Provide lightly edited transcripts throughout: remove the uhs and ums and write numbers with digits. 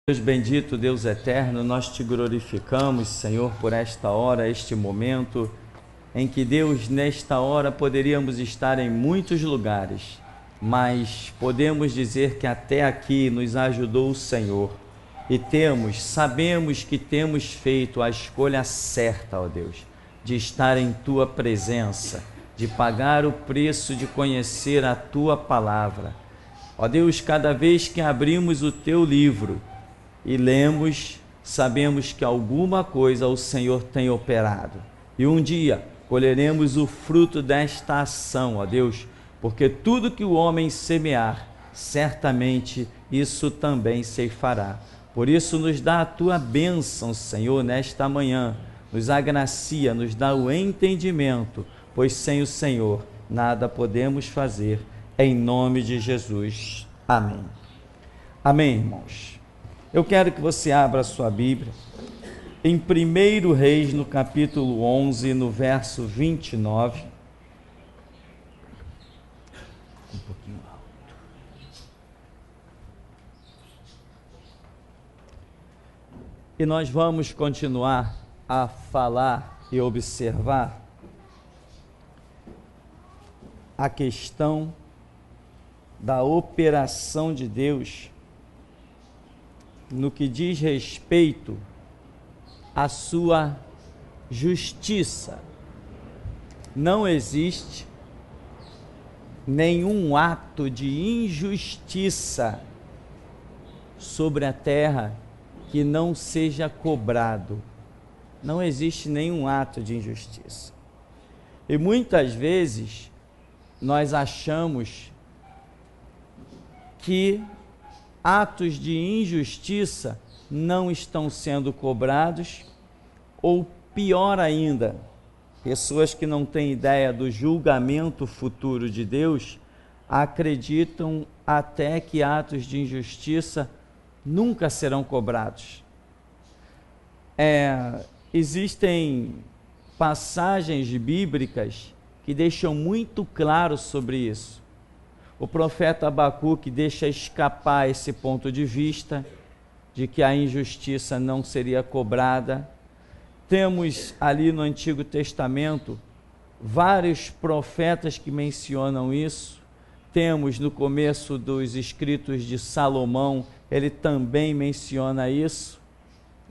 Deus bendito, Deus eterno, nós te glorificamos, Senhor, por esta hora, este momento, em que, Deus, nesta hora poderíamos estar em muitos lugares, mas podemos dizer que até aqui nos ajudou o Senhor, e sabemos que temos feito a escolha certa, ó Deus, de estar em Tua presença, de pagar o preço de conhecer a Tua palavra. Ó Deus, cada vez que abrimos o Teu livro e lemos, sabemos que alguma coisa o Senhor tem operado. E um dia colheremos o fruto desta ação, ó Deus, porque tudo que o homem semear, certamente isso também ceifará. Por isso nos dá a Tua bênção, Senhor, nesta manhã. Nos agracia, nos dá o entendimento, pois sem o Senhor nada podemos fazer. Em nome de Jesus. Amém. Amém, irmãos. Eu quero que você abra a sua Bíblia em 1 Reis, no capítulo 11, no verso 29. Um pouquinho alto. E nós vamos continuar a falar e observar a questão da operação de Deus no que diz respeito à sua justiça. Não existe nenhum ato de injustiça sobre a terra que não seja cobrado. Não existe nenhum ato de injustiça. E muitas vezes nós achamos que atos de injustiça não estão sendo cobrados, ou pior ainda, pessoas que não têm ideia do julgamento futuro de Deus, acreditam até que atos de injustiça nunca serão cobrados. Existem passagens bíblicas que deixam muito claro sobre isso. O profeta Abacuque deixa escapar esse ponto de vista, de que a injustiça não seria cobrada. Temos ali no Antigo Testamento vários profetas que mencionam isso. Temos no começo dos escritos de Salomão, ele também menciona isso.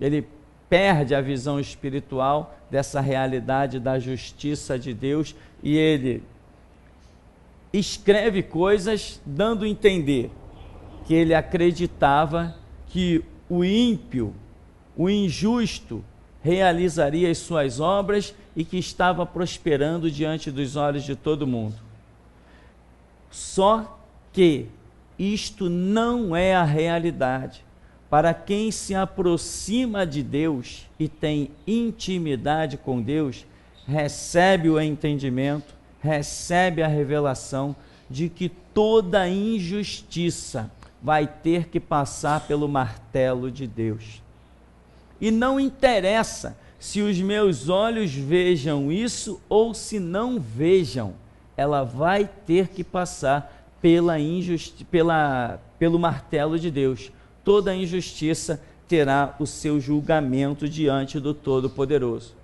Ele perde a visão espiritual dessa realidade da justiça de Deus e ele escreve coisas dando a entender que ele acreditava que o ímpio, o injusto, realizaria as suas obras e que estava prosperando diante dos olhos de todo mundo. Só que isto não é a realidade. Para quem se aproxima de Deus e tem intimidade com Deus, recebe o entendimento, recebe a revelação de que toda injustiça vai ter que passar pelo martelo de Deus. E não interessa se os meus olhos vejam isso ou se não vejam, ela vai ter que passar pelo martelo de Deus. Toda injustiça terá o seu julgamento diante do Todo-Poderoso.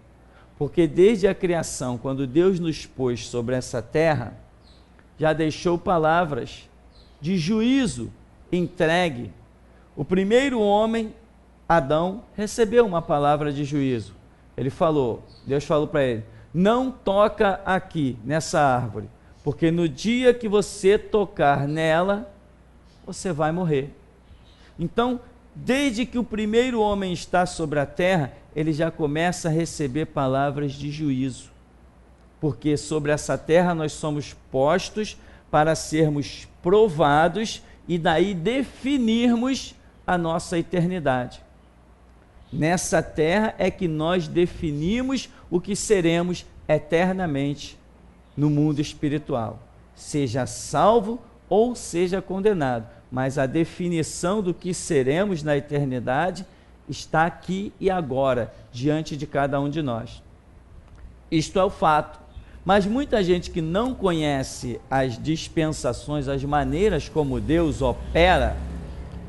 Porque desde a criação, quando Deus nos pôs sobre essa terra, já deixou palavras de juízo entregue. O primeiro homem, Adão, recebeu uma palavra de juízo. Deus falou para ele, não toca aqui nessa árvore, porque no dia que você tocar nela, você vai morrer. Então, desde que o primeiro homem está sobre a terra, ele já começa a receber palavras de juízo, porque sobre essa terra nós somos postos para sermos provados e daí definirmos a nossa eternidade. Nessa terra é que nós definimos o que seremos eternamente no mundo espiritual, seja salvo ou seja condenado, mas a definição do que seremos na eternidade está aqui e agora, diante de cada um de nós. Isto é o fato. Mas muita gente que não conhece as dispensações, as maneiras como Deus opera,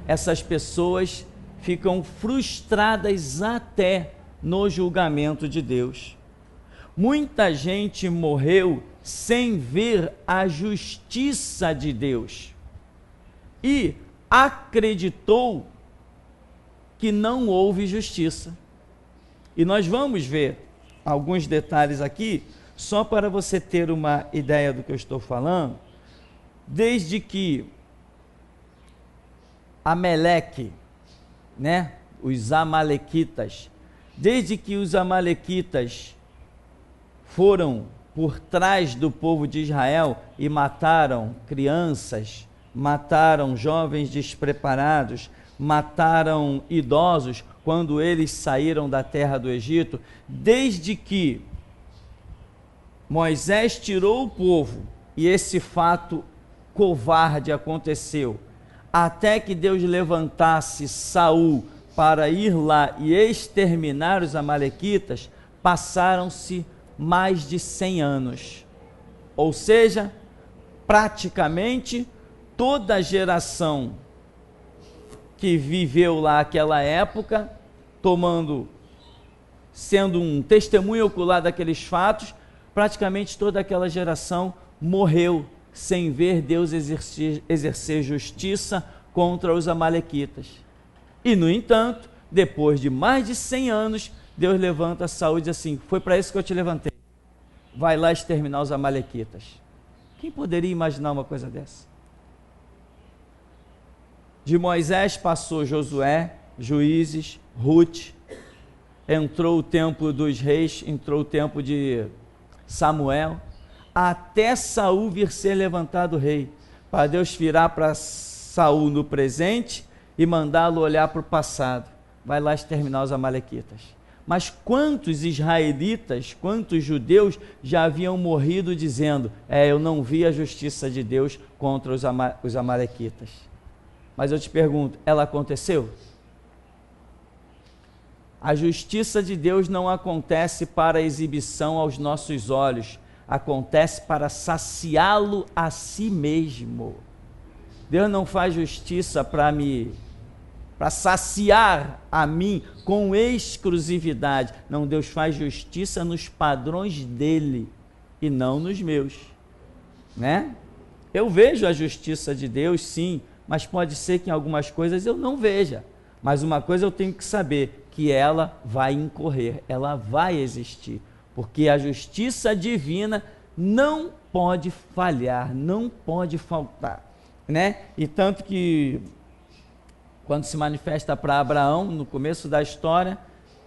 essas pessoas ficam frustradas até no julgamento de Deus. Muita gente morreu sem ver a justiça de Deus e acreditou que não houve justiça. E nós vamos ver alguns detalhes aqui, só para você ter uma ideia do que eu estou falando. Desde que Amaleque, os amalequitas, desde que os amalequitas foram por trás do povo de Israel e mataram crianças, mataram jovens despreparados, mataram idosos quando eles saíram da terra do Egito, desde que Moisés tirou o povo e esse fato covarde aconteceu, até que Deus levantasse Saul para ir lá e exterminar os amalequitas, passaram-se mais de 100 anos. Ou seja, praticamente toda a geração que viveu lá aquela época, sendo um testemunho ocular daqueles fatos, praticamente toda aquela geração morreu sem ver Deus exercer justiça contra os amalequitas. E, no entanto, depois de mais de 100 anos, Deus levanta Saul e diz assim: foi para isso que eu te levantei, vai lá exterminar os amalequitas. Quem poderia imaginar uma coisa dessa? De Moisés passou Josué, Juízes, Ruth, entrou o tempo dos reis, entrou o tempo de Samuel, até Saul vir ser levantado rei, para Deus virar para Saul no presente e mandá-lo olhar para o passado. Vai lá exterminar os amalequitas. Mas quantos israelitas, quantos judeus já haviam morrido dizendo: eu não vi a justiça de Deus contra os amalequitas. Mas eu te pergunto, ela aconteceu? A justiça de Deus não acontece para exibição aos nossos olhos, acontece para saciá-lo a si mesmo. Deus não faz justiça para saciar a mim com exclusividade. Não, Deus faz justiça nos padrões dele e não nos meus, Eu vejo a justiça de Deus, sim, mas pode ser que em algumas coisas eu não veja. Mas uma coisa eu tenho que saber, que ela vai incorrer, ela vai existir, porque a justiça divina não pode falhar, não pode faltar, E tanto que quando se manifesta para Abraão, no começo da história,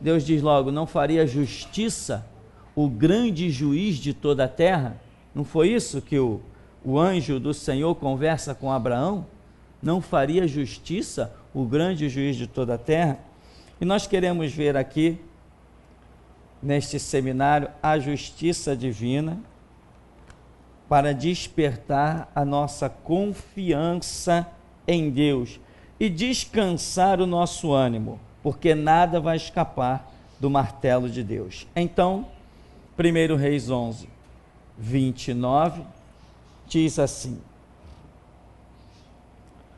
Deus diz logo: não faria justiça o grande juiz de toda a terra? Não foi isso que o anjo do Senhor conversa com Abraão? Não faria justiça o grande juiz de toda a terra? E nós queremos ver aqui, neste seminário, a justiça divina, para despertar a nossa confiança em Deus e descansar o nosso ânimo, porque nada vai escapar do martelo de Deus. Então, 1 Reis 11, 29, diz assim: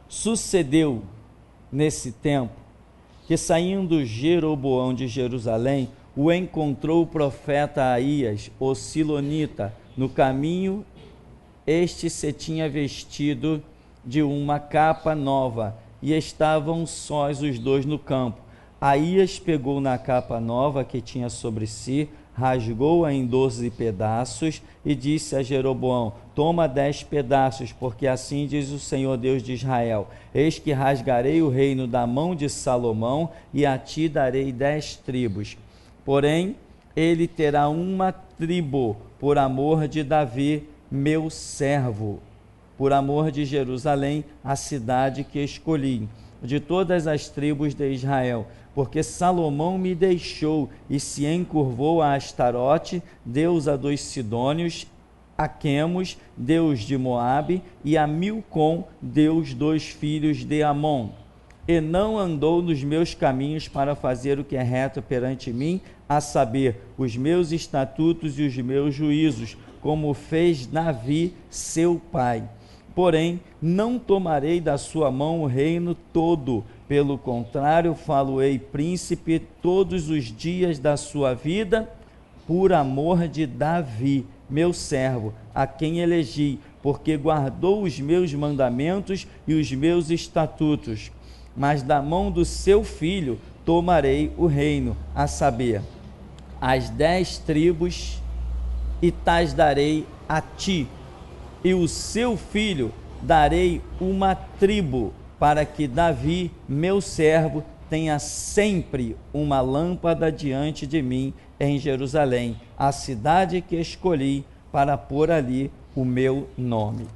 sucedeu nesse tempo que, saindo Jeroboão de Jerusalém, o encontrou o profeta Aías, o silonita, no caminho. Este se tinha vestido de uma capa nova, e estavam sós os dois no campo. Aías pegou na capa nova que tinha sobre si, rasgou-a em 12 pedaços e disse a Jeroboão: toma 10 pedaços, porque assim diz o Senhor Deus de Israel: eis que rasgarei o reino da mão de Salomão e a ti darei 10 tribos. Porém, ele terá uma tribo por amor de Davi, meu servo, por amor de Jerusalém, a cidade que escolhi, de todas as tribos de Israel, porque Salomão me deixou e se encurvou a Astarote, deusa dos Sidônios, a Quemos, deus de Moabe, e a Milcom, deus dos filhos de Amon. E não andou nos meus caminhos para fazer o que é reto perante mim, a saber, os meus estatutos e os meus juízos, como fez Davi, seu pai. porém não tomarei da sua mão o reino todo. Pelo contrário, falo-ei príncipe todos os dias da sua vida, por amor de Davi, meu servo, a quem elegi, porque guardou os meus mandamentos e os meus estatutos. Mas da mão do seu filho tomarei o reino, a saber, as 10 tribos, e tais darei a ti, e o seu filho darei uma tribo, para que Davi, meu servo, tenha sempre uma lâmpada diante de mim em Jerusalém, a cidade que escolhi para pôr ali o meu nome.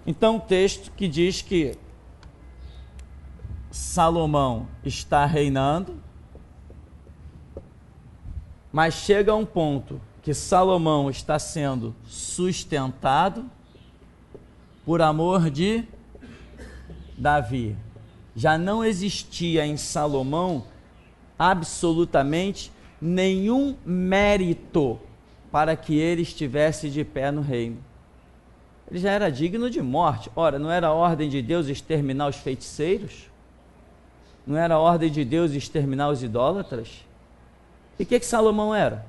Então, o texto que diz que Salomão está reinando, mas chega a um ponto que Salomão está sendo sustentado por amor de Davi. Já não existia em Salomão absolutamente nenhum mérito para que ele estivesse de pé no reino. Ele já era digno de morte. Ora, não era a ordem de Deus exterminar os feiticeiros? Não era a ordem de Deus exterminar os idólatras? E o que Salomão era?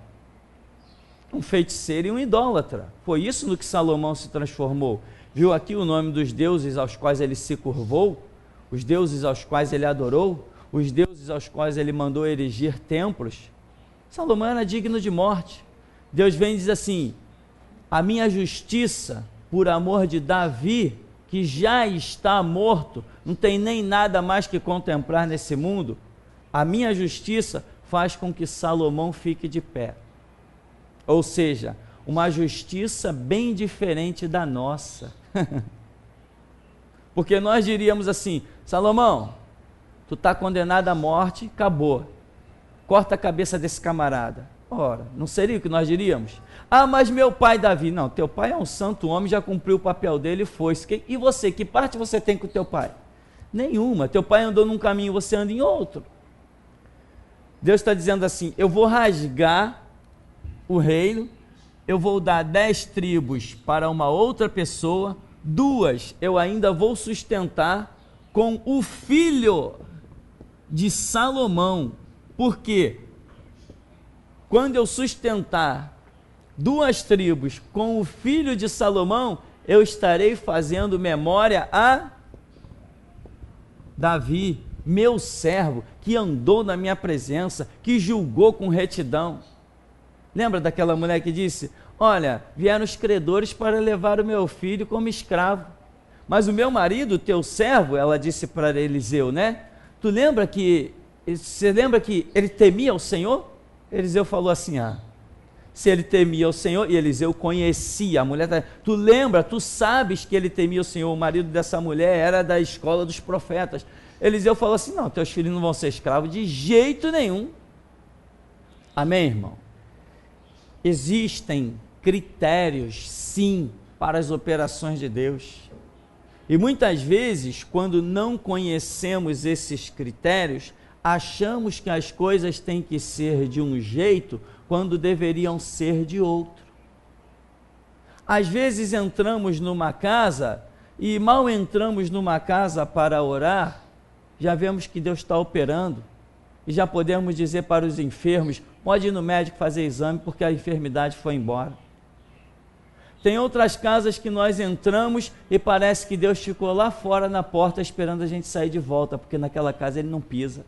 Um feiticeiro e um idólatra. Foi isso no que Salomão se transformou. Viu aqui o nome dos deuses aos quais ele se curvou, os deuses aos quais ele adorou, os deuses aos quais ele mandou erigir templos. Salomão era digno de morte. Deus vem e diz assim: a minha justiça, por amor de Davi, que já está morto, não tem nem nada mais que contemplar nesse mundo, a minha justiça faz com que Salomão fique de pé. Ou seja, uma justiça bem diferente da nossa. Porque nós diríamos assim: Salomão, tu está condenado à morte, acabou. Corta a cabeça desse camarada. Ora, não seria o que nós diríamos? Ah, mas meu pai Davi. Não, teu pai é um santo homem, já cumpriu o papel dele e foi. E você, que parte você tem com o teu pai? Nenhuma. Teu pai andou num caminho, você anda em outro. Deus está dizendo assim: eu vou rasgar o reino, eu vou dar 10 tribos para uma outra pessoa, 2 eu ainda vou sustentar com o filho de Salomão. Por quê? Quando eu sustentar 2 tribos com o filho de Salomão, eu estarei fazendo memória a Davi, meu servo, que andou na minha presença, que julgou com retidão. Lembra daquela mulher que disse: olha, vieram os credores para levar o meu filho como escravo, mas o meu marido, teu servo, ela disse para Eliseu, né? Você lembra que ele temia o Senhor? Eliseu falou assim: se ele temia o Senhor, e Eliseu conhecia a mulher, tu sabes que ele temia o Senhor. O marido dessa mulher era da escola dos profetas. Eliseu falou assim: não, teus filhos não vão ser escravos de jeito nenhum. Amém, irmão? Existem critérios, sim, para as operações de Deus. E muitas vezes, quando não conhecemos esses critérios, achamos que as coisas têm que ser de um jeito quando deveriam ser de outro. Às vezes entramos numa casa e mal entramos numa casa para orar, já vemos que Deus está operando e já podemos dizer para os enfermos: pode ir no médico fazer exame porque a enfermidade foi embora. Tem outras casas que nós entramos e parece que Deus ficou lá fora na porta esperando a gente sair de volta, porque naquela casa ele não pisa.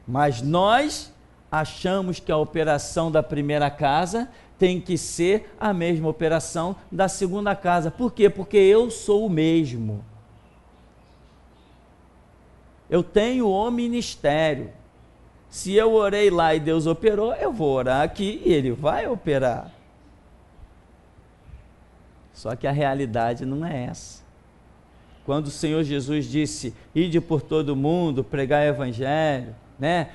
Mas nós achamos que a operação da primeira casa tem que ser a mesma operação da segunda casa. Por quê? Porque eu sou o mesmo. Eu tenho o ministério. Se eu orei lá e Deus operou, eu vou orar aqui e Ele vai operar. Só que a realidade não é essa. Quando o Senhor Jesus disse: ide por todo mundo, pregar o evangelho, né?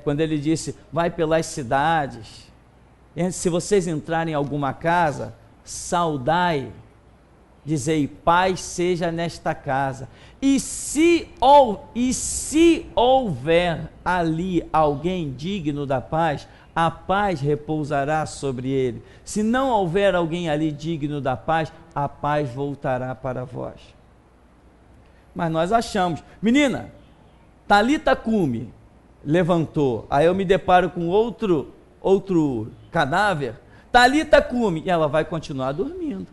Quando Ele disse: vai pelas cidades, se vocês entrarem em alguma casa, saudai, dizei: paz seja nesta casa. E se houver ali alguém digno da paz, a paz repousará sobre ele. Se não houver alguém ali digno da paz, a paz voltará para vós. Mas nós achamos, menina, Talita cumi, levantou, aí eu me deparo com outro cadáver, Talita cumi, e ela vai continuar dormindo.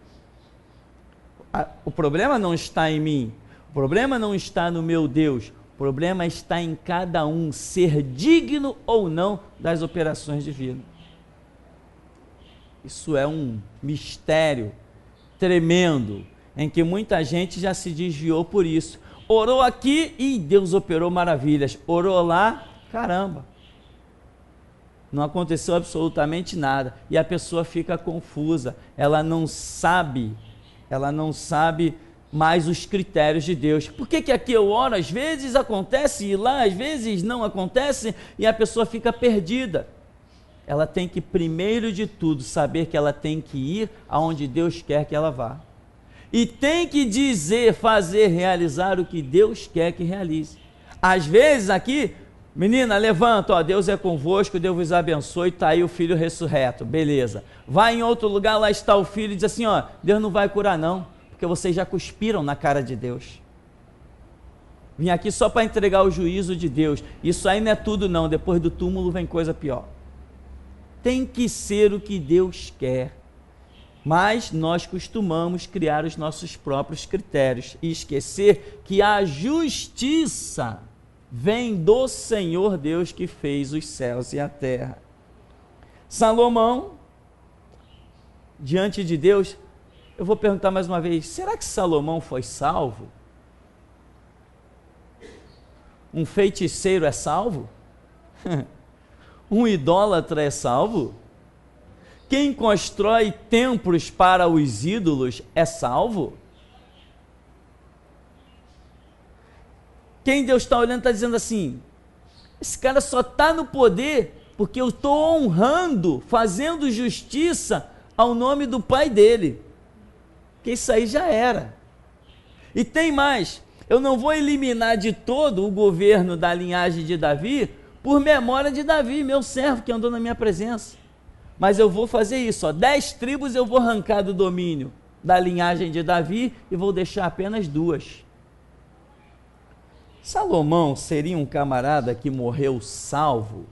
O problema não está em mim, o problema não está no meu Deus, o problema está em cada um ser digno ou não das operações divinas. Isso é um mistério tremendo, em que muita gente já se desviou por isso. Orou aqui e Deus operou maravilhas. Orou lá, caramba. Não aconteceu absolutamente nada. E a pessoa fica confusa. Ela não sabe mais os critérios de Deus. Por que aqui eu oro, às vezes acontece, e lá às vezes não acontece, e a pessoa fica perdida. Ela tem que, primeiro de tudo, saber que ela tem que ir aonde Deus quer que ela vá. E tem que dizer, fazer, realizar o que Deus quer que realize. Às vezes aqui, menina, levanta, ó, Deus é convosco, Deus vos abençoe, está aí o filho ressurreto, beleza. Vai em outro lugar, lá está o filho, e diz assim, ó, Deus não vai curar não, porque vocês já cuspiram na cara de Deus. Vim aqui só para entregar o juízo de Deus. Isso aí não é tudo não, depois do túmulo vem coisa pior. Tem que ser o que Deus quer. Mas nós costumamos criar os nossos próprios critérios e esquecer que a justiça vem do Senhor Deus que fez os céus e a terra. Salomão, diante de Deus, eu vou perguntar mais uma vez, será que Salomão foi salvo? Um feiticeiro é salvo? Um idólatra é salvo? Quem constrói templos para os ídolos é salvo? Quem Deus está olhando está dizendo assim, esse cara só está no poder porque eu estou honrando, fazendo justiça ao nome do pai dele. Porque isso aí já era. E tem mais, eu não vou eliminar de todo o governo da linhagem de Davi por memória de Davi, meu servo que andou na minha presença. Mas eu vou fazer isso, ó, 10 tribos eu vou arrancar do domínio da linhagem de Davi e vou deixar apenas 2. Salomão seria um camarada que morreu salvo?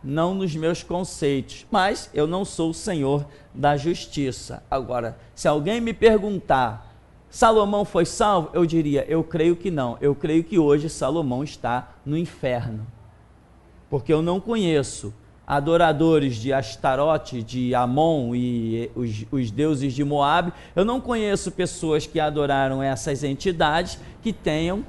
Não nos meus conceitos, mas eu não sou o Senhor da justiça. Agora, se alguém me perguntar, Salomão foi salvo? Eu diria, eu creio que não. Eu creio que hoje Salomão está no inferno. Porque eu não conheço adoradores de Astarote, de Amon e os deuses de Moabe. Eu não conheço pessoas que adoraram essas entidades que tenham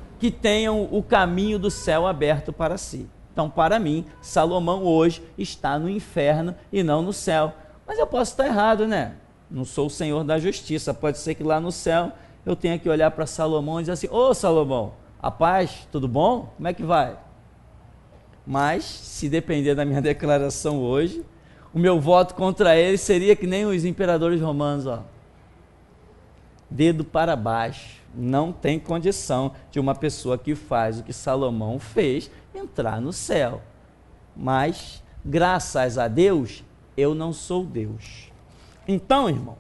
o caminho do céu aberto para si. Então, para mim, Salomão hoje está no inferno e não no céu. Mas eu posso estar errado, né? Não sou o Senhor da justiça. Pode ser que lá no céu eu tenha que olhar para Salomão e dizer assim, ô Salomão, a paz, tudo bom? Como é que vai? Mas, se depender da minha declaração hoje, o meu voto contra ele seria que nem os imperadores romanos, ó. Dedo para baixo. Não tem condição de uma pessoa que faz o que Salomão fez entrar no céu. Mas, graças a Deus, eu não sou Deus. Então, irmão,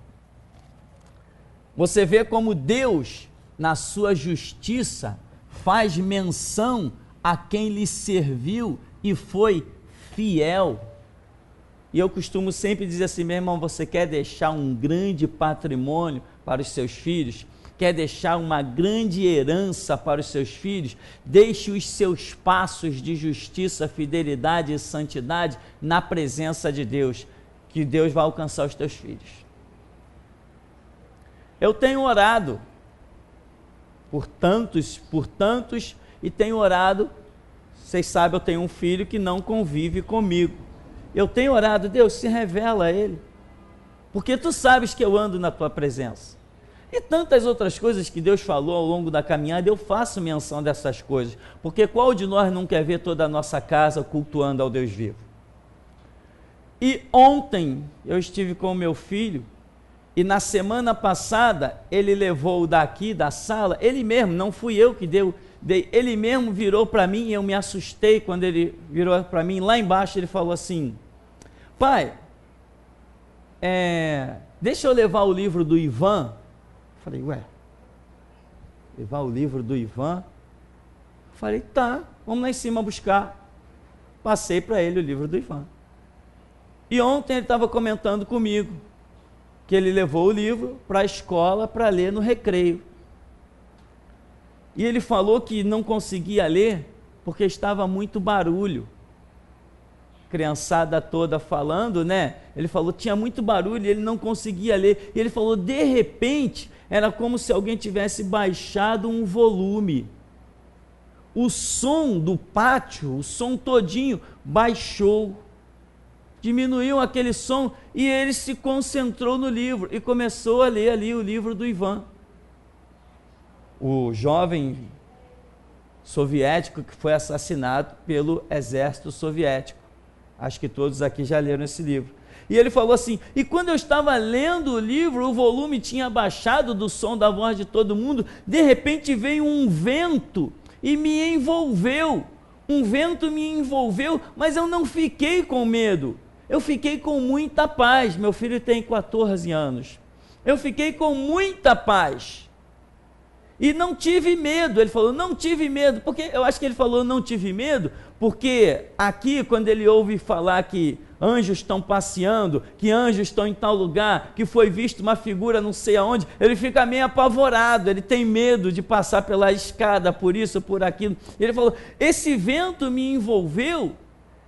você vê como Deus, na sua justiça, faz menção a quem lhe serviu e foi fiel. E eu costumo sempre dizer assim, meu irmão, você quer deixar um grande patrimônio para os seus filhos? Quer deixar uma grande herança para os seus filhos? Deixe os seus passos de justiça, fidelidade e santidade na presença de Deus, que Deus vai alcançar os teus filhos. Eu tenho orado por tantos, e tenho orado, vocês sabem, eu tenho um filho que não convive comigo. Eu tenho orado, Deus, se revela a ele, porque tu sabes que eu ando na tua presença. E tantas outras coisas que Deus falou ao longo da caminhada, eu faço menção dessas coisas, porque qual de nós não quer ver toda a nossa casa cultuando ao Deus vivo? E ontem eu estive com o meu filho, e na semana passada ele levou daqui da sala, ele mesmo, não fui eu que ele mesmo virou para mim e eu me assustei quando ele virou para mim lá embaixo, ele falou assim, pai, deixa eu levar o livro do Ivan. Falei, ué, levar o livro do Ivan? Falei, tá, vamos lá em cima buscar. Passei para ele o livro do Ivan. E ontem ele estava comentando comigo que ele levou o livro para a escola para ler no recreio. E ele falou que não conseguia ler porque estava muito barulho. Criançada toda falando, né? Ele falou, tinha muito barulho e ele não conseguia ler. E ele falou, de repente, era como se alguém tivesse baixado um volume. O som do pátio, o som todinho, baixou. Diminuiu aquele som e ele se concentrou no livro e começou a ler ali o livro do Ivan. O jovem soviético que foi assassinado pelo exército soviético. Acho que todos aqui já leram esse livro. E ele falou assim, e quando eu estava lendo o livro, o volume tinha baixado do som da voz de todo mundo, de repente veio um vento e me envolveu. Um vento me envolveu, mas eu não fiquei com medo. Eu fiquei com muita paz. Meu filho tem 14 anos. Eu fiquei com muita paz. E não tive medo. Ele falou, não tive medo. Porque eu acho que ele falou, não tive medo, porque aqui, quando ele ouve falar que anjos estão passeando, que anjos estão em tal lugar, que foi visto uma figura não sei aonde, ele fica meio apavorado, ele tem medo de passar pela escada, por isso, por aquilo. Ele falou, esse vento me envolveu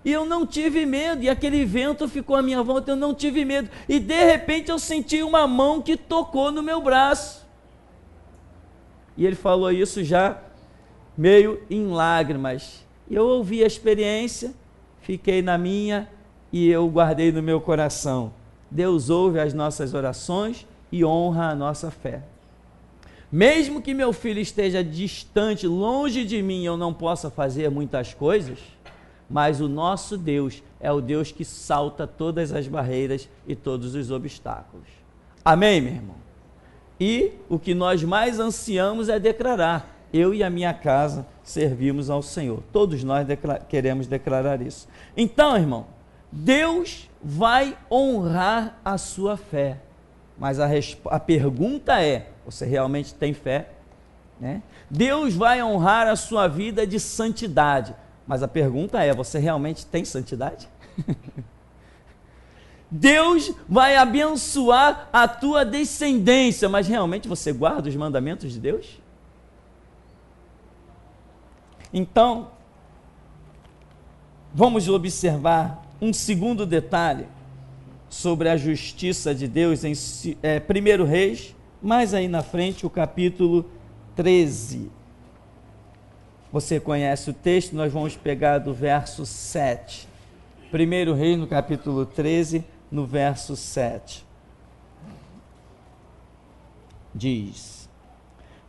e eu não tive medo, e aquele vento ficou à minha volta, eu não tive medo, e de repente eu senti uma mão que tocou no meu braço. E ele falou isso já meio em lágrimas. E eu ouvi a experiência, fiquei na minha e eu guardei no meu coração. Deus ouve as nossas orações e honra a nossa fé. Mesmo que meu filho esteja distante, longe de mim, eu não possa fazer muitas coisas, mas o nosso Deus é o Deus que salta todas as barreiras e todos os obstáculos. Amém, meu irmão? E o que nós mais ansiamos é declarar, eu e a minha casa servimos ao Senhor. Todos nós queremos declarar isso. Então, irmão, Deus vai honrar a sua fé. Mas a pergunta é, você realmente tem fé? Né? Deus vai honrar a sua vida de santidade. Mas a pergunta é, você realmente tem santidade? Deus vai abençoar a tua descendência, mas realmente você guarda os mandamentos de Deus? Então, vamos observar um segundo detalhe sobre a justiça de Deus em 1 Reis, mais aí na frente, o capítulo 13. Você conhece o texto, nós vamos pegar do verso 7. 1 Reis, no capítulo 13, no verso 7. Diz: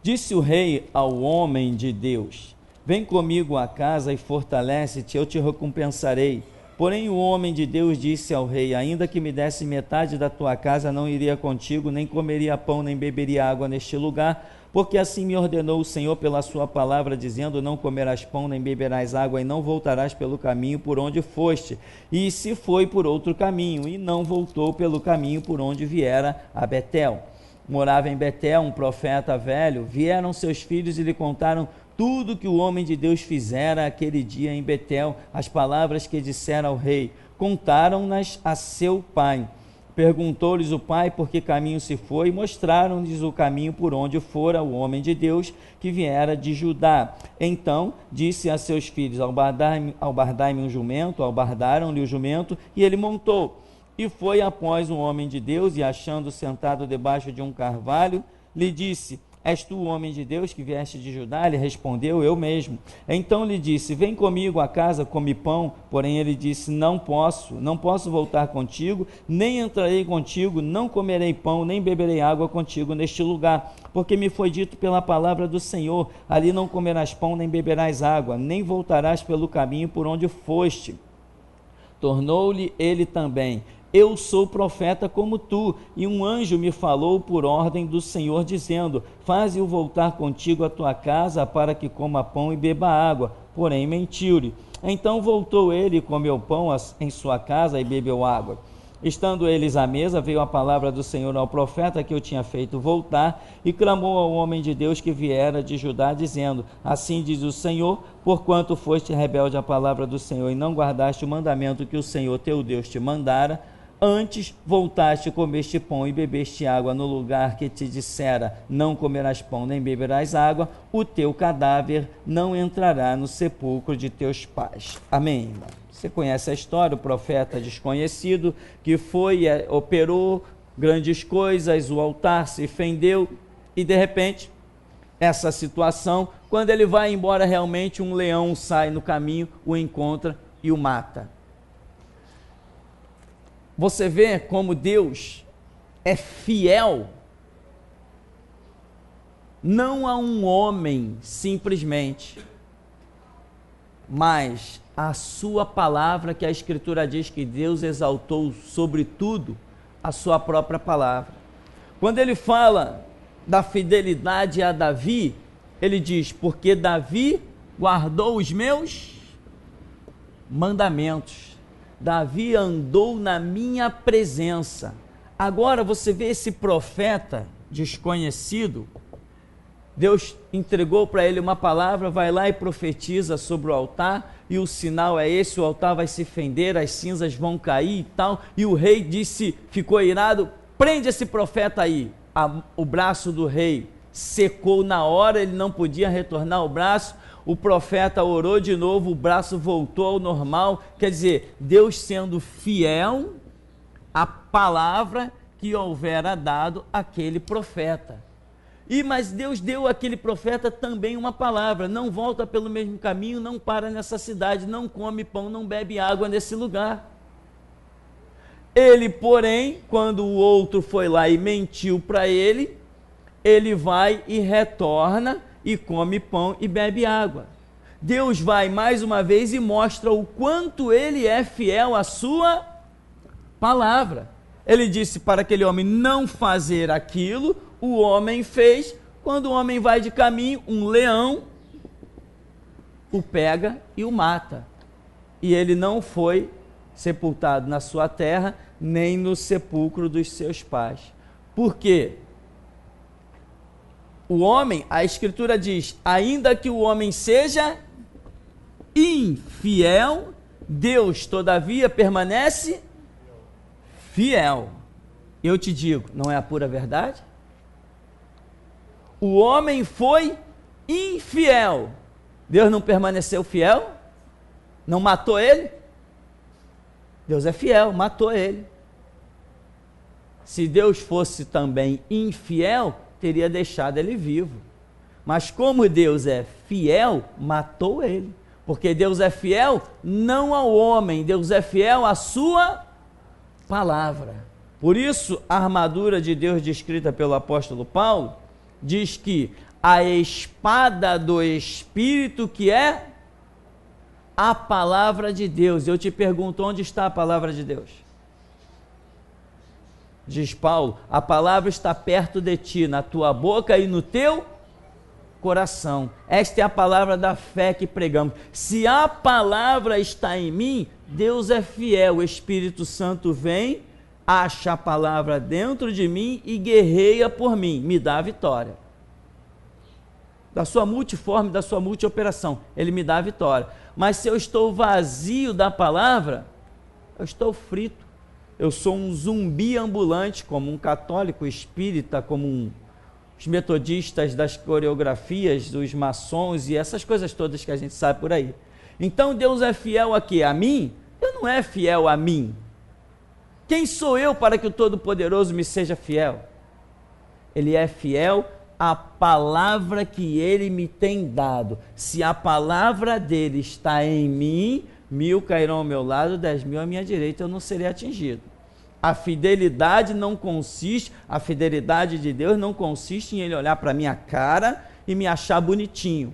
Disse o rei ao homem de Deus: Vem comigo à casa e fortalece-te, eu te recompensarei. Porém o homem de Deus disse ao rei: Ainda que me desse metade da tua casa, não iria contigo, nem comeria pão, nem beberia água neste lugar, porque assim me ordenou o Senhor pela sua palavra, dizendo: Não comerás pão, nem beberás água, e não voltarás pelo caminho por onde foste. E se foi por outro caminho, e não voltou pelo caminho por onde viera a Betel. Morava em Betel um profeta velho. Vieram seus filhos e lhe contaram tudo que o homem de Deus fizera aquele dia em Betel, as palavras que dissera ao rei. Contaram-nas a seu pai. Perguntou-lhes o pai por que caminho se foi, e mostraram-lhes o caminho por onde fora o homem de Deus que viera de Judá. Então disse a seus filhos: albardai-me um jumento. Albardaram-lhe o jumento, e ele montou. E foi após o homem de Deus, e achando sentado debaixo de um carvalho, lhe disse: És tu o homem de Deus que vieste de Judá? Ele respondeu: Eu mesmo. Então lhe disse: Vem comigo à casa, come pão. Porém ele disse: Não posso voltar contigo, nem entrarei contigo, não comerei pão, nem beberei água contigo neste lugar, porque me foi dito pela palavra do Senhor: ali não comerás pão, nem beberás água, nem voltarás pelo caminho por onde foste. Tornou-lhe ele também: Eu sou profeta como tu, e um anjo me falou por ordem do Senhor, dizendo: Faze-o voltar contigo à tua casa, para que coma pão e beba água. Porém mentiu-lhe. Então voltou ele e comeu pão em sua casa e bebeu água. Estando eles à mesa, veio a palavra do Senhor ao profeta que eu tinha feito voltar, e clamou ao homem de Deus que viera de Judá, dizendo: assim diz o Senhor, porquanto foste rebelde à palavra do Senhor e não guardaste o mandamento que o Senhor teu Deus te mandara, antes voltaste, comeste pão e bebeste água no lugar que te dissera: não comerás pão nem beberás água, o teu cadáver não entrará no sepulcro de teus pais. Amém, irmão? Você conhece a história, o profeta desconhecido que operou grandes coisas, o altar se fendeu e de repente, essa situação, quando ele vai embora realmente, um leão sai no caminho, o encontra e o mata. Você vê como Deus é fiel, não a um homem simplesmente, mas a sua palavra, que a Escritura diz que Deus exaltou sobre tudo a sua própria palavra. Quando ele fala da fidelidade a Davi, ele diz: porque Davi guardou os meus mandamentos. Davi andou na minha presença. Agora você vê esse profeta desconhecido, Deus entregou para ele uma palavra, vai lá e profetiza sobre o altar, e o sinal é esse: o altar vai se fender, as cinzas vão cair e tal, e o rei ficou irado: prende esse profeta aí. O braço do rei secou na hora, ele não podia retornar o braço, o profeta orou de novo, o braço voltou ao normal. Quer dizer, Deus sendo fiel à palavra que houvera dado àquele profeta. Mas Deus deu àquele profeta também uma palavra: não volta pelo mesmo caminho, não para nessa cidade, não come pão, não bebe água nesse lugar. Ele, porém, quando o outro foi lá e mentiu para ele, ele vai e retorna e come pão e bebe água. Deus vai mais uma vez e mostra o quanto ele é fiel à sua palavra. Ele disse para aquele homem não fazer aquilo, o homem fez. Quando o homem vai de caminho, um leão o pega e o mata. E ele não foi sepultado na sua terra, nem no sepulcro dos seus pais. Por quê? O homem, a Escritura diz, ainda que o homem seja infiel, Deus todavia permanece fiel. Eu te digo, não é a pura verdade? O homem foi infiel, Deus não permaneceu fiel? Não matou ele? Deus é fiel, matou ele. Se Deus fosse também infiel, teria deixado ele vivo. Mas como Deus é fiel, matou ele. Porque Deus é fiel não ao homem, Deus é fiel à sua palavra. Por isso, a armadura de Deus descrita pelo apóstolo Paulo diz que a espada do Espírito, que é a palavra de Deus. Eu te pergunto, onde está a palavra de Deus? Diz Paulo, a palavra está perto de ti, na tua boca e no teu coração. Esta é a palavra da fé que pregamos. Se a palavra está em mim, Deus é fiel, o Espírito Santo vem, acha a palavra dentro de mim e guerreia por mim, me dá a vitória. Da sua multiforme, da sua multioperação, ele me dá a vitória. Mas se eu estou vazio da palavra, eu estou frito. Eu sou um zumbi ambulante, como um católico espírita, como os metodistas das coreografias, dos maçons e essas coisas todas que a gente sabe por aí. Então Deus é fiel a quê? A mim? Deus não é fiel a mim. Quem sou eu para que o Todo-Poderoso me seja fiel? Ele é fiel à palavra que ele me tem dado. Se a palavra dele está em mim, 1000 cairão ao meu lado, 10.000 à minha direita, eu não serei atingido. A fidelidade de Deus não consiste em ele olhar para a minha cara e me achar bonitinho,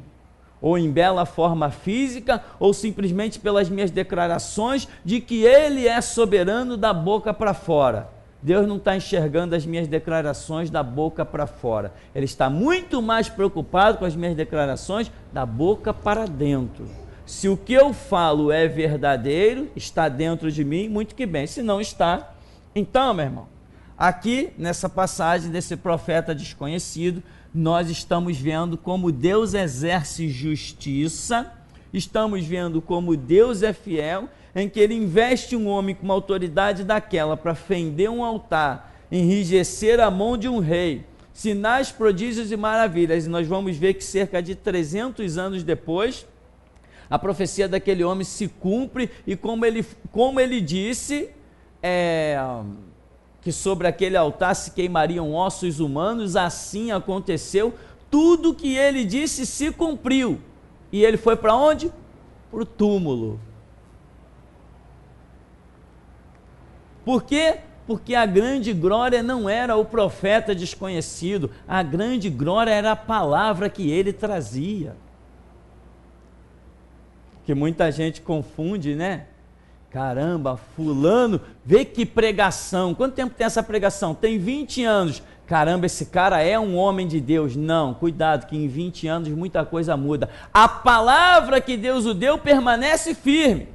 ou em bela forma física, ou simplesmente pelas minhas declarações de que ele é soberano da boca para fora. Deus não está enxergando as minhas declarações da boca para fora. Ele está muito mais preocupado com as minhas declarações da boca para dentro. Se o que eu falo é verdadeiro, está dentro de mim, muito que bem. Se não está, então, meu irmão, aqui nessa passagem desse profeta desconhecido, nós estamos vendo como Deus exerce justiça, estamos vendo como Deus é fiel, em que ele investe um homem com uma autoridade daquela para fender um altar, enrijecer a mão de um rei, sinais, prodígios e maravilhas. E nós vamos ver que cerca de 300 anos depois, a profecia daquele homem se cumpre, e como ele disse, que sobre aquele altar se queimariam ossos humanos, assim aconteceu, tudo que ele disse se cumpriu. E ele foi para onde? Para o túmulo. Por quê? Porque a grande glória não era o profeta desconhecido, a grande glória era a palavra que ele trazia. Que muita gente confunde, né? Caramba, fulano, vê que pregação. Quanto tempo tem essa pregação? Tem 20 anos. Caramba, esse cara é um homem de Deus. Não, cuidado que em 20 anos muita coisa muda. A palavra que Deus o deu permanece firme,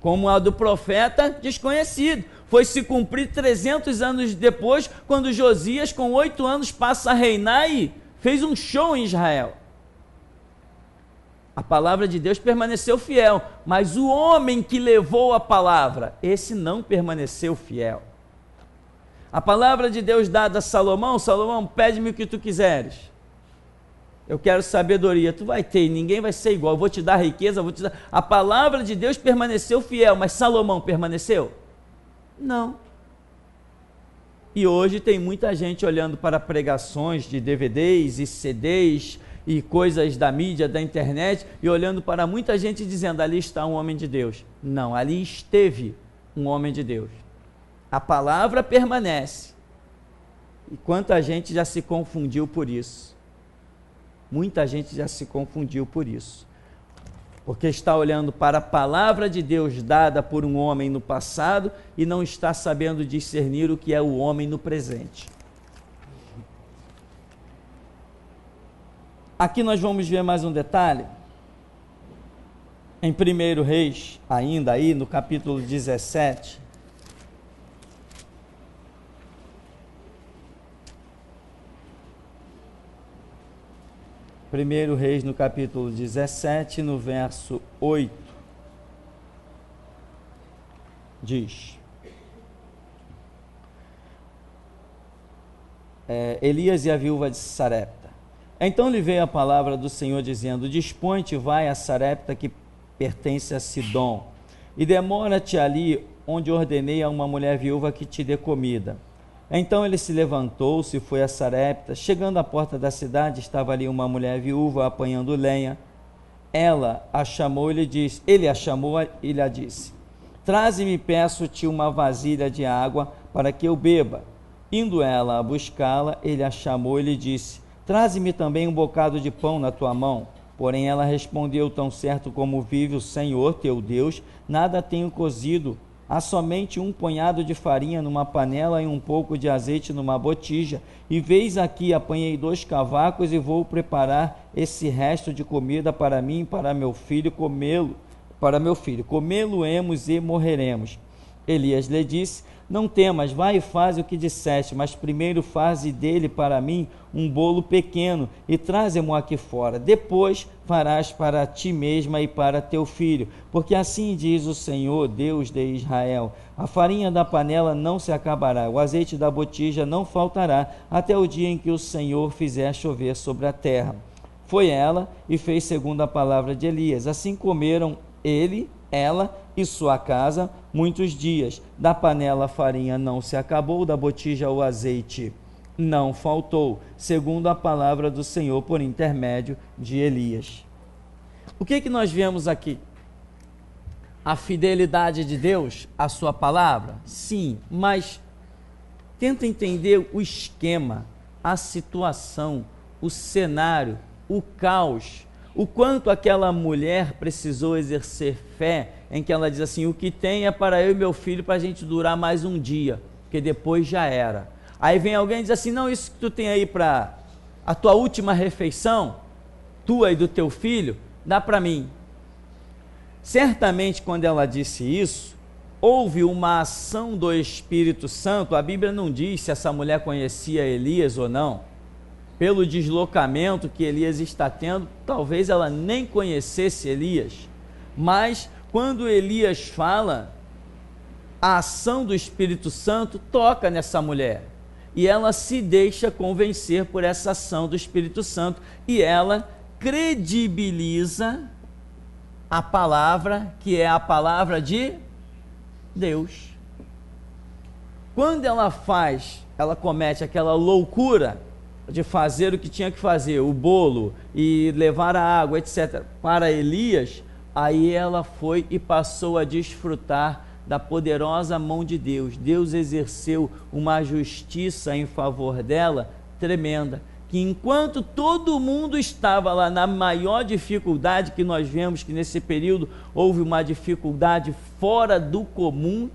como a do profeta desconhecido. Foi se cumprir 300 anos depois, quando Josias, com 8 anos, passa a reinar e fez um show em Israel. A palavra de Deus permaneceu fiel, mas o homem que levou a palavra, esse não permaneceu fiel. A palavra de Deus dada a Salomão: Salomão, pede-me o que tu quiseres. Eu quero sabedoria, tu vai ter, ninguém vai ser igual, eu vou te dar riqueza, vou te dar... A palavra de Deus permaneceu fiel, mas Salomão permaneceu? Não. E hoje tem muita gente olhando para pregações de DVDs e CDs e coisas da mídia, da internet, e olhando para muita gente dizendo: ali está um homem de Deus. Não, ali esteve um homem de Deus. A palavra permanece. E quanta gente já se confundiu por isso. Muita gente já se confundiu por isso. Porque está olhando para a palavra de Deus dada por um homem no passado e não está sabendo discernir o que é o homem no presente. Aqui nós vamos ver mais um detalhe. Em 1 Reis, ainda aí no capítulo 17, Primeiro Reis, no capítulo 17, no verso 8, diz: Elias e a viúva de Sarepta. Então lhe veio a palavra do Senhor, dizendo: dispõe-te, vai a Sarepta, que pertence a Sidom, e demora-te ali, onde ordenei a uma mulher viúva que te dê comida. Então ele se levantou-se e foi a Sarepta. Chegando à porta da cidade, estava ali uma mulher viúva apanhando lenha. Ela a chamou e lhe disse, ele a chamou e lhe disse: traze-me, peço-te, uma vasilha de água para que eu beba. Indo ela a buscá-la, ele a chamou e lhe disse: traze-me também um bocado de pão na tua mão. Porém ela respondeu: tão certo como vive o Senhor teu Deus, nada tenho cozido. Há somente um punhado de farinha numa panela e um pouco de azeite numa botija. E veis aqui, apanhei 2 cavacos e vou preparar esse resto de comida para mim e para meu filho comê-lo. Comê-lo-emos e morreremos. Elias lhe disse: não temas, vai e faz o que disseste, mas primeiro faze dele para mim um bolo pequeno e traze-mo aqui fora. Depois farás para ti mesma e para teu filho, porque assim diz o Senhor, Deus de Israel: a farinha da panela não se acabará, o azeite da botija não faltará, até o dia em que o Senhor fizer chover sobre a terra. Foi ela e fez segundo a palavra de Elias. Assim comeram ela e sua casa muitos dias. Da panela a farinha não se acabou, da botija o azeite não faltou, segundo a palavra do Senhor por intermédio de Elias. O que nós vemos aqui? A fidelidade de Deus à sua palavra? Sim, mas tenta entender o esquema, a situação, o cenário, o caos, o quanto aquela mulher precisou exercer fé, em que ela diz assim: o que tem é para eu e meu filho, para a gente durar mais um dia, porque depois já era. Aí vem alguém e diz assim: não, isso que tu tem aí para a tua última refeição, tua e do teu filho, dá para mim. Certamente, quando ela disse isso, houve uma ação do Espírito Santo. A Bíblia não diz se essa mulher conhecia Elias ou não. Pelo deslocamento que Elias está tendo, talvez ela nem conhecesse Elias. Mas, quando Elias fala, a ação do Espírito Santo toca nessa mulher. E ela se deixa convencer por essa ação do Espírito Santo. E ela credibiliza a palavra, que é a palavra de Deus. Quando ela comete aquela loucura de fazer o que tinha que fazer, o bolo e levar a água, etc., para Elias, aí ela foi e passou a desfrutar da poderosa mão de Deus. Deus exerceu uma justiça em favor dela tremenda, que enquanto todo mundo estava lá na maior dificuldade, que nós vemos que nesse período houve uma dificuldade fora do comum,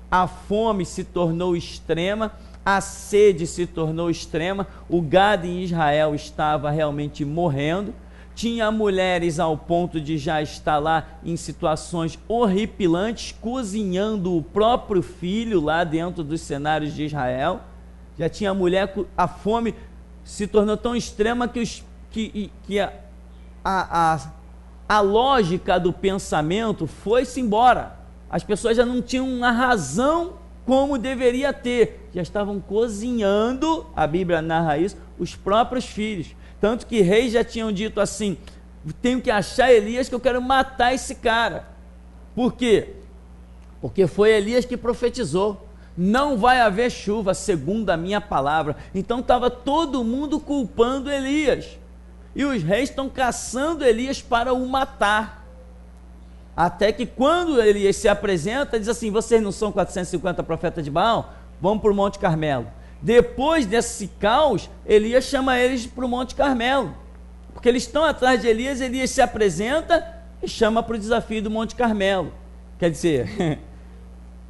a fome se tornou extrema, a sede se tornou extrema, o gado em Israel estava realmente morrendo, tinha mulheres ao ponto de já estar lá em situações horripilantes, cozinhando o próprio filho lá dentro dos cenários de Israel. Já tinha mulher, a fome se tornou tão extrema que a lógica do pensamento foi-se embora. As pessoas já não tinham uma razão como deveria ter, já estavam cozinhando, a Bíblia narra isso, os próprios filhos. Tanto que reis já tinham dito assim: tenho que achar Elias, que eu quero matar esse cara. Por quê? Porque foi Elias que profetizou: não vai haver chuva segundo a minha palavra. Então estava todo mundo culpando Elias, e os reis estão caçando Elias para o matar. Até que quando Elias se apresenta, diz assim: vocês não são 450 profetas de Baal? Vamos para o Monte Carmelo. Depois desse caos, Elias chama eles para o Monte Carmelo, porque eles estão atrás de Elias. Elias se apresenta e chama para o desafio do Monte Carmelo. Quer dizer,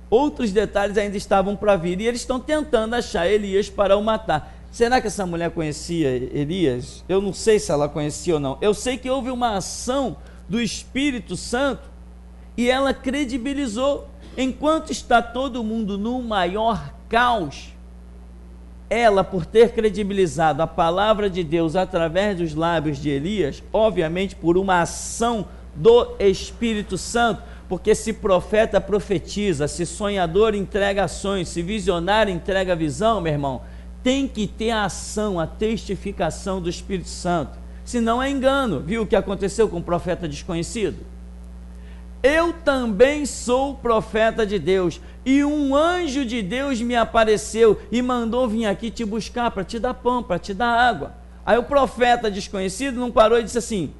outros detalhes ainda estavam para vir, e eles estão tentando achar Elias para o matar. Será que essa mulher conhecia Elias? Eu não sei se ela conhecia ou não. Eu sei que houve uma ação do Espírito Santo, e ela credibilizou. Enquanto está todo mundo no maior caos, ela, por ter credibilizado a palavra de Deus através dos lábios de Elias, obviamente por uma ação do Espírito Santo, porque se profeta profetiza, se sonhador entrega ações, se visionário entrega visão, meu irmão, tem que ter a ação, a testificação do Espírito Santo, senão é engano. Viu o que aconteceu com o profeta desconhecido? Eu também sou profeta de Deus, e um anjo de Deus me apareceu e mandou vir aqui te buscar para te dar pão, para te dar água. Aí o profeta desconhecido não parou e disse assim: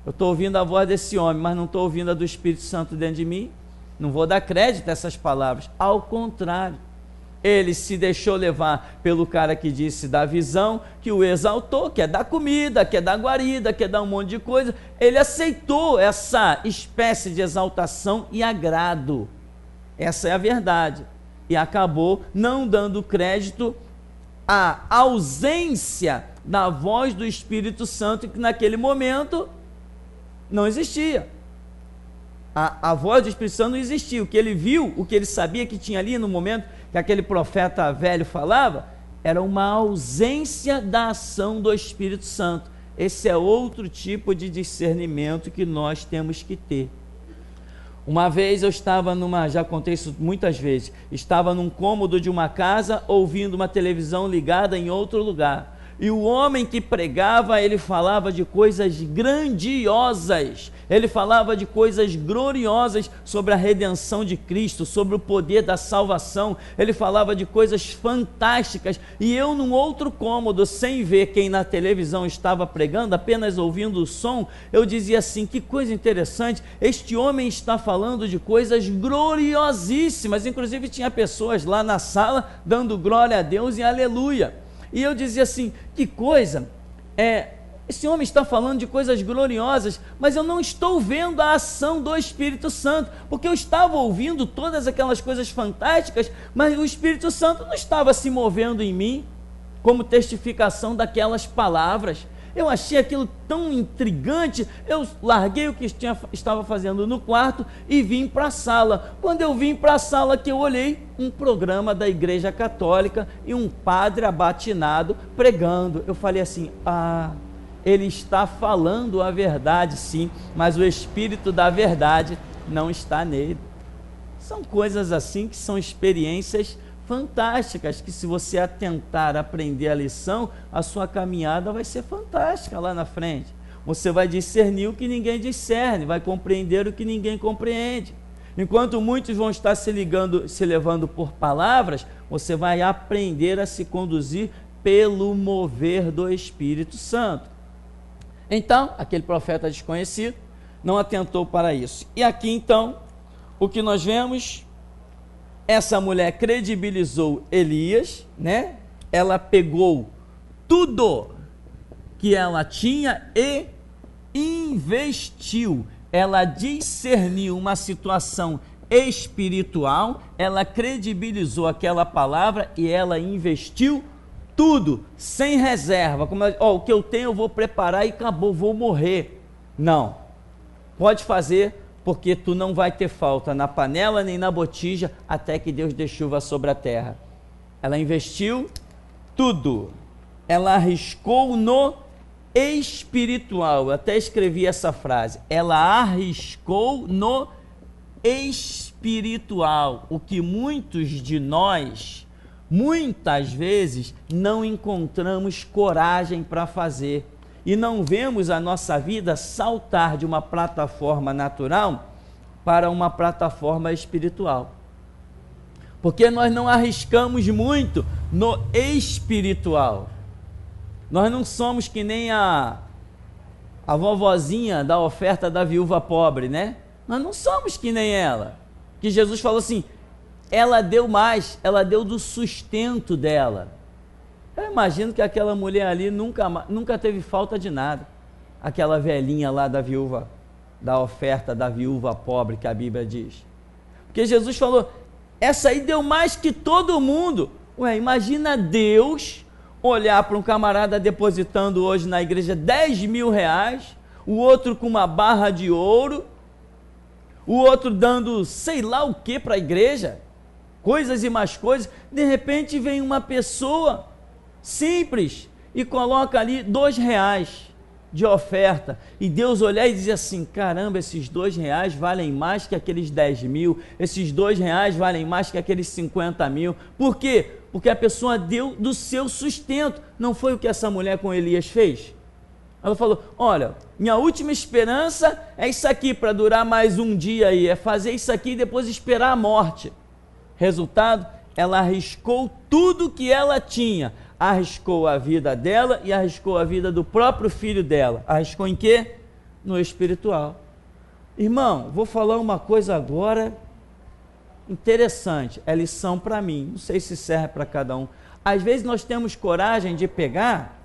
eu estou ouvindo a voz desse homem, mas não estou ouvindo a do Espírito Santo dentro de mim, não vou dar crédito a essas palavras. Ao contrário, ele se deixou levar pelo cara que disse da visão, que o exaltou, quer dar comida, quer dar guarida, quer dar um monte de coisa. Ele aceitou essa espécie de exaltação e agrado. Essa é a verdade. E acabou não dando crédito à ausência da voz do Espírito Santo, que naquele momento não existia. A voz do Espírito Santo não existia. O que ele viu, o que ele sabia que tinha ali no momento que aquele profeta velho falava, era uma ausência da ação do Espírito Santo. Esse é outro tipo de discernimento que nós temos que ter. Uma vez eu estava já contei isso muitas vezes, estava num cômodo de uma casa, ouvindo uma televisão ligada em outro lugar. E o homem que pregava, ele falava de coisas grandiosas, ele falava de coisas gloriosas sobre a redenção de Cristo, sobre o poder da salvação, ele falava de coisas fantásticas, e eu num outro cômodo, sem ver quem na televisão estava pregando, apenas ouvindo o som, eu dizia assim: que coisa interessante, este homem está falando de coisas gloriosíssimas. Inclusive tinha pessoas lá na sala dando glória a Deus e aleluia. E eu dizia assim: que coisa, esse homem está falando de coisas gloriosas, mas eu não estou vendo a ação do Espírito Santo, porque eu estava ouvindo todas aquelas coisas fantásticas, mas o Espírito Santo não estava se movendo em mim, como testificação daquelas palavras. Eu achei aquilo tão intrigante, eu larguei o que estava fazendo no quarto e vim para a sala. Quando eu vim para a sala, que eu olhei um programa da Igreja Católica e um padre abatinado pregando. Eu falei assim, ele está falando a verdade sim, mas o Espírito da verdade não está nele. São coisas assim que são experiências fantásticas, que se você atentar aprender a lição, a sua caminhada vai ser fantástica lá na frente. Você vai discernir o que ninguém discerne, vai compreender o que ninguém compreende. Enquanto muitos vão estar se levando por palavras, você vai aprender a se conduzir pelo mover do Espírito Santo. Então, aquele profeta desconhecido não atentou para isso. E aqui então, o que nós vemos, essa mulher credibilizou Elias, né? Ela pegou tudo que ela tinha e investiu. Ela discerniu uma situação espiritual, ela credibilizou aquela palavra e ela investiu tudo, sem reserva. Como ela, o que eu tenho eu vou preparar e acabou, vou morrer. Não, pode fazer, porque tu não vai ter falta na panela nem na botija até que Deus dê chuva sobre a terra. Ela investiu tudo, ela arriscou no espiritual. Eu até escrevi essa frase, ela arriscou no espiritual, o que muitos de nós, muitas vezes, não encontramos coragem para fazer. E não vemos a nossa vida saltar de uma plataforma natural para uma plataforma espiritual. Porque nós não arriscamos muito no espiritual. Nós não somos que nem a vovozinha da oferta da viúva pobre, né? Nós não somos que nem ela. Que Jesus falou assim, ela deu mais, ela deu do sustento dela. Eu imagino que aquela mulher ali nunca teve falta de nada. Aquela velhinha lá da viúva, da oferta da viúva pobre, que a Bíblia diz. Porque Jesus falou, essa aí deu mais que todo mundo. Ué, imagina Deus olhar para um camarada depositando hoje na igreja 10 mil reais, o outro com uma barra de ouro, o outro dando sei lá o que para a igreja, coisas e mais coisas. De repente vem uma pessoa simples e coloca ali R$2 de oferta, e Deus olhar e dizer assim, caramba, esses R$2 valem mais que aqueles 10 mil, esses R$2 valem mais que aqueles 50 mil. Por quê? Porque a pessoa deu do seu sustento. Não foi o que essa mulher com Elias fez? Ela falou, olha, minha última esperança é isso aqui, para durar mais um dia aí, é fazer isso aqui e depois esperar a morte. Resultado, ela arriscou tudo que ela tinha, arriscou a vida dela e arriscou a vida do próprio filho dela. Arriscou em quê? No espiritual. Irmão, vou falar uma coisa agora interessante, é lição para mim, não sei se serve para cada um. Às vezes nós temos coragem de pegar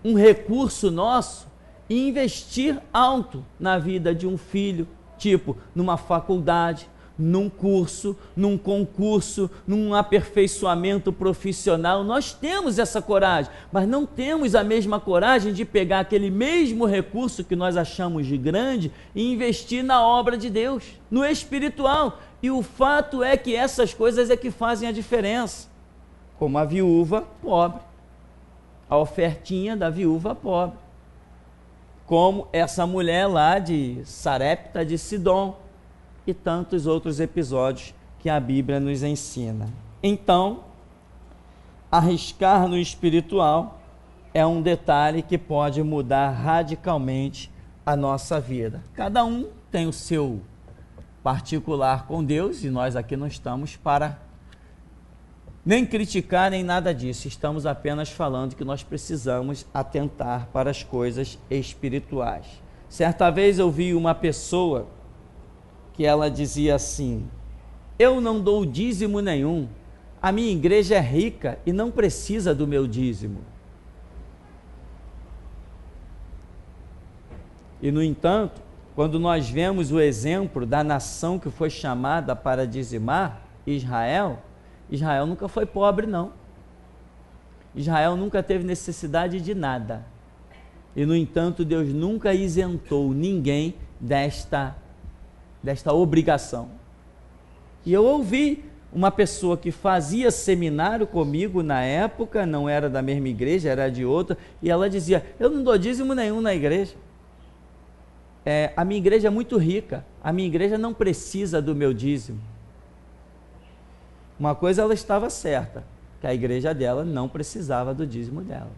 um recurso nosso e investir alto na vida de um filho, tipo numa faculdade, num curso, num concurso, num aperfeiçoamento profissional. Nós temos essa coragem, mas não temos a mesma coragem de pegar aquele mesmo recurso que nós achamos de grande e investir na obra de Deus, no espiritual. E o fato é que essas coisas é que fazem a diferença. Como a viúva pobre, a ofertinha da viúva pobre. Como essa mulher lá de Sarepta de Sidom, e tantos outros episódios que a Bíblia nos ensina. Então, arriscar no espiritual é um detalhe que pode mudar radicalmente a nossa vida. Cada um tem o seu particular com Deus, e nós aqui não estamos para nem criticar nem nada disso, estamos apenas falando que nós precisamos atentar para as coisas espirituais. Certa vez eu vi uma pessoa que ela dizia assim, eu não dou dízimo nenhum, a minha igreja é rica e não precisa do meu dízimo. E no entanto, quando nós vemos o exemplo da nação que foi chamada para dizimar, Israel, Israel nunca foi pobre não. Israel nunca teve necessidade de nada. E, no entanto, Deus nunca isentou ninguém desta obrigação. E eu ouvi uma pessoa que fazia seminário comigo na época, não era da mesma igreja, era de outra, e ela dizia: eu não dou dízimo nenhum na igreja. A minha igreja é muito rica, a minha igreja não precisa do meu dízimo. Uma coisa ela estava certa, que a igreja dela não precisava do dízimo dela.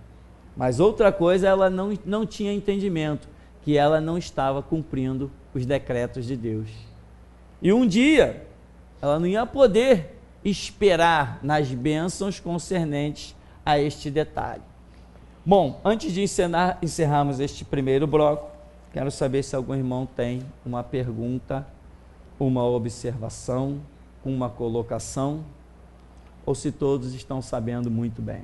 Mas outra coisa, ela não tinha entendimento, que ela não estava cumprindo os decretos de Deus. E um dia, ela não ia poder esperar nas bênçãos concernentes a este detalhe. Bom, antes de encerrarmos este primeiro bloco, quero saber se algum irmão tem uma pergunta, uma observação, uma colocação, ou se todos estão sabendo muito bem.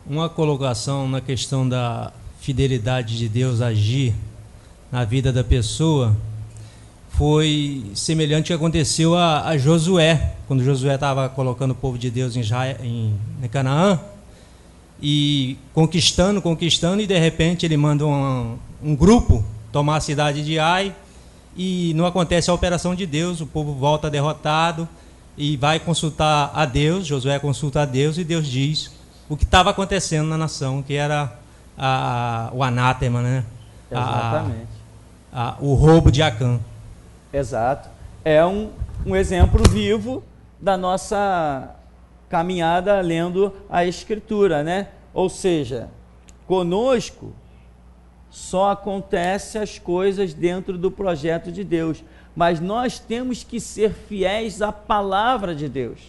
Uma colocação na questão da fidelidade de Deus agir na vida da pessoa foi semelhante ao que aconteceu a Josué, quando Josué estava colocando o povo de Deus em Canaã, e conquistando, e de repente ele manda um grupo tomar a cidade de Ai, e não acontece a operação de Deus, o povo volta derrotado e vai consultar a Deus. Josué consulta a Deus e Deus diz o que estava acontecendo na nação, que era o anátema, né? Exatamente. O roubo de Acã. Exato. É um exemplo vivo da nossa caminhada lendo a Escritura, né? Ou seja, conosco só acontecem as coisas dentro do projeto de Deus, mas nós temos que ser fiéis à palavra de Deus,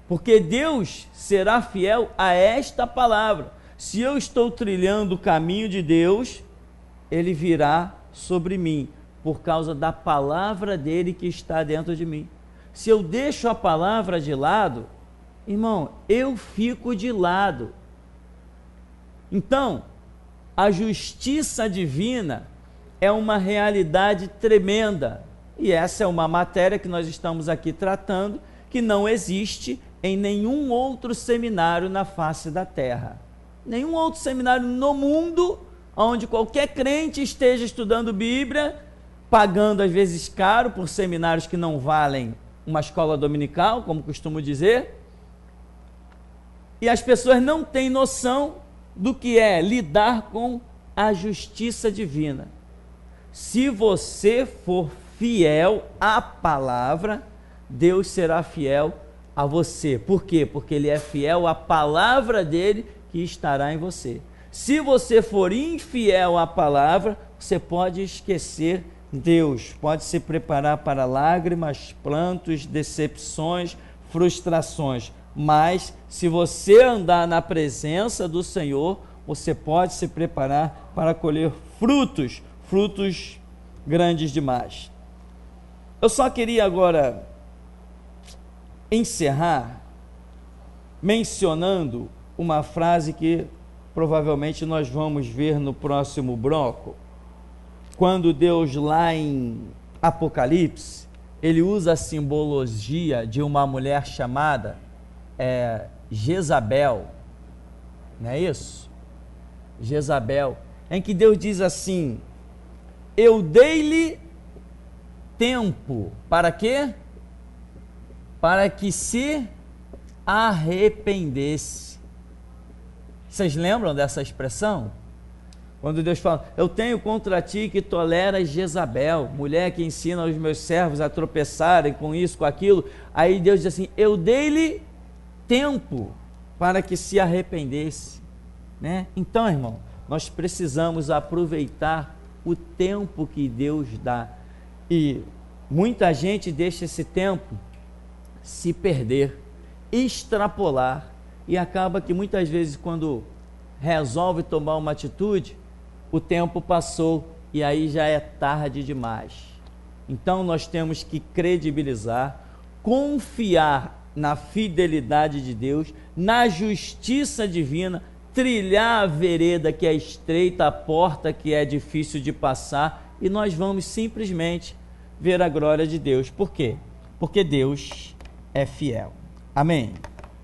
porque Deus será fiel a esta palavra. Se eu estou trilhando o caminho de Deus, Ele virá sobre mim, por causa da palavra dele que está dentro de mim. Se eu deixo a palavra de lado, irmão, eu fico de lado. Então, a justiça divina é uma realidade tremenda, e essa é uma matéria que nós estamos aqui tratando, que não existe em nenhum outro seminário na face da terra. Nenhum outro seminário no mundo, onde qualquer crente esteja estudando Bíblia, pagando às vezes caro por seminários que não valem uma escola dominical, como costumo dizer, e as pessoas não têm noção do que é lidar com a justiça divina. Se você for fiel à palavra, Deus será fiel a você. Por quê? Porque Ele é fiel à palavra dele que estará em você. Se você for infiel à palavra, você pode esquecer Deus, pode se preparar para lágrimas, prantos, decepções, frustrações. Mas se você andar na presença do Senhor, você pode se preparar para colher frutos grandes demais. Eu só queria agora encerrar mencionando uma frase que provavelmente nós vamos ver no próximo bloco, quando Deus lá em Apocalipse, ele usa a simbologia de uma mulher chamada Jezabel, não é isso? Jezabel, em que Deus diz assim: eu dei-lhe tempo, para quê? Para que se arrependesse. Vocês lembram dessa expressão? Quando Deus fala: eu tenho contra ti que toleras Jezabel, mulher que ensina os meus servos a tropeçarem com isso, com aquilo. Aí Deus diz assim: eu dei-lhe tempo para que se arrependesse, né? Então, irmão, nós precisamos aproveitar o tempo que Deus dá, e muita gente deixa esse tempo se perder, extrapolar, e acaba que muitas vezes quando resolve tomar uma atitude, o tempo passou e aí já é tarde demais. Então nós temos que credibilizar, confiar na fidelidade de Deus, na justiça divina, trilhar a vereda que é estreita, a porta que é difícil de passar, e nós vamos simplesmente ver a glória de Deus. Por quê? Porque Deus é fiel. Amém?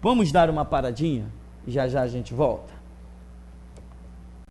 Vamos dar uma paradinha? Já já a gente volta.